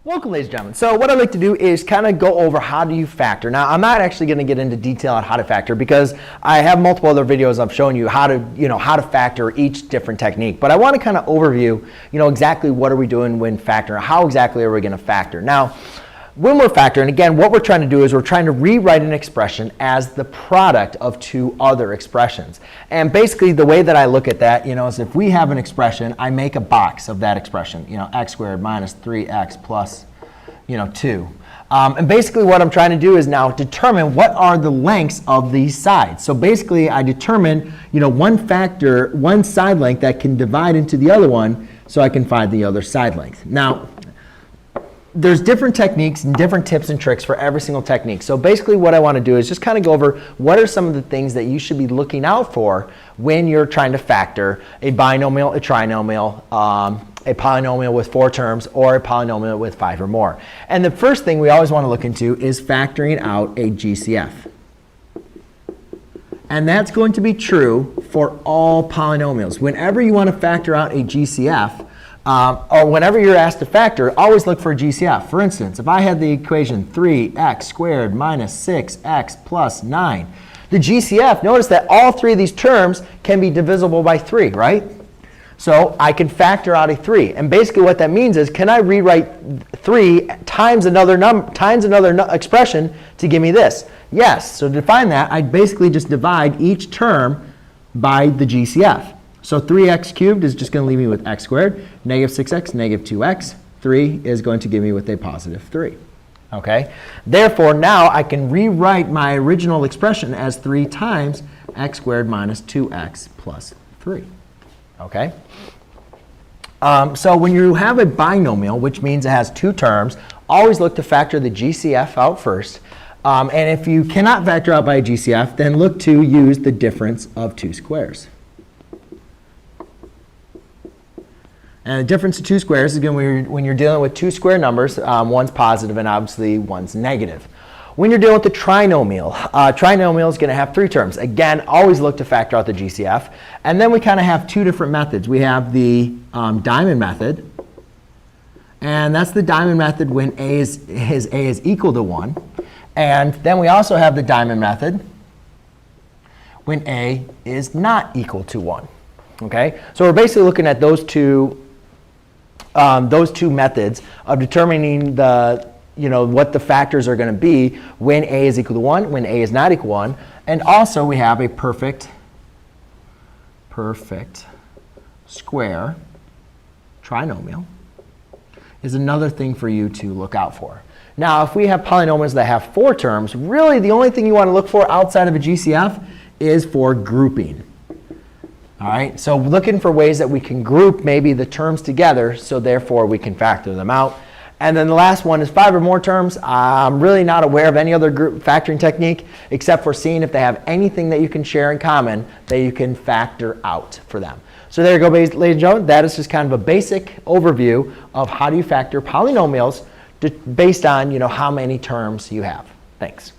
Welcome, ladies and gentlemen. So what I'd like to do is kind of go over how do you factor. Now, I'm not actually going to get into detail on how to factor because I have multiple other videos I've shown you how to factor each different technique. But I want to kind of overview, exactly what are we doing when factoring, how exactly are we going to factor. Now, when we're factoring, again, what we're trying to do is we're trying to rewrite an expression as the product of two other expressions. And basically, the way that I look at that, is if we have an expression, I make a box of that expression, x squared minus 3x plus, 2. And basically, what I'm trying to do is now determine what are the lengths of these sides. So basically, I determine, one side length that can divide into the other one, so I can find the other side length. Now, there's different techniques and different tips and tricks for every single technique. So basically what I want to do is just kind of go over what are some of the things that you should be looking out for when you're trying to factor a binomial, a trinomial, a polynomial with 4 terms, or a polynomial with 5 or more. And the first thing we always want to look into is factoring out a GCF. And that's going to be true for all polynomials. Whenever you want to factor out a GCF, or whenever you're asked to factor, always look for a GCF. For instance, if I had the equation 3x squared minus 6x plus 9, the GCF, notice that all 3 of these terms can be divisible by 3, right? So I can factor out a 3. And basically what that means is, can I rewrite 3 times another expression to give me this? Yes. So to define that, I basically just divide each term by the GCF. So 3x cubed is just going to leave me with x squared. Negative 6x, negative 2x. 3 is going to give me with a positive 3. Okay? Therefore, now I can rewrite my original expression as 3 times x squared minus 2x plus 3. Okay? So when you have a binomial, which means it has 2 terms, always look to factor the GCF out first. And if you cannot factor out by a GCF, then look to use the difference of 2 squares. And the difference of 2 squares is when you're dealing with 2 square numbers, one's positive and obviously one's negative. When you're dealing with the trinomial, trinomial is going to have 3 terms. Again, always look to factor out the GCF. And then we kind of have 2 different methods. We have the diamond method. And that's the diamond method when a is equal to 1. And then we also have the diamond method when a is not equal to 1. Okay? So we're basically looking at those two methods of determining what the factors are going to be when a is equal to 1, when a is not equal to 1. And also we have a perfect square trinomial is another thing for you to look out for. Now, if we have polynomials that have 4 terms, really the only thing you want to look for outside of a GCF is for grouping. All right, so looking for ways that we can group maybe the terms together, so therefore we can factor them out. And then the last one is 5 or more terms. I'm really not aware of any other group factoring technique except for seeing if they have anything that you can share in common that you can factor out for them. So there you go, ladies and gentlemen. That is just kind of a basic overview of how do you factor polynomials based on how many terms you have. Thanks.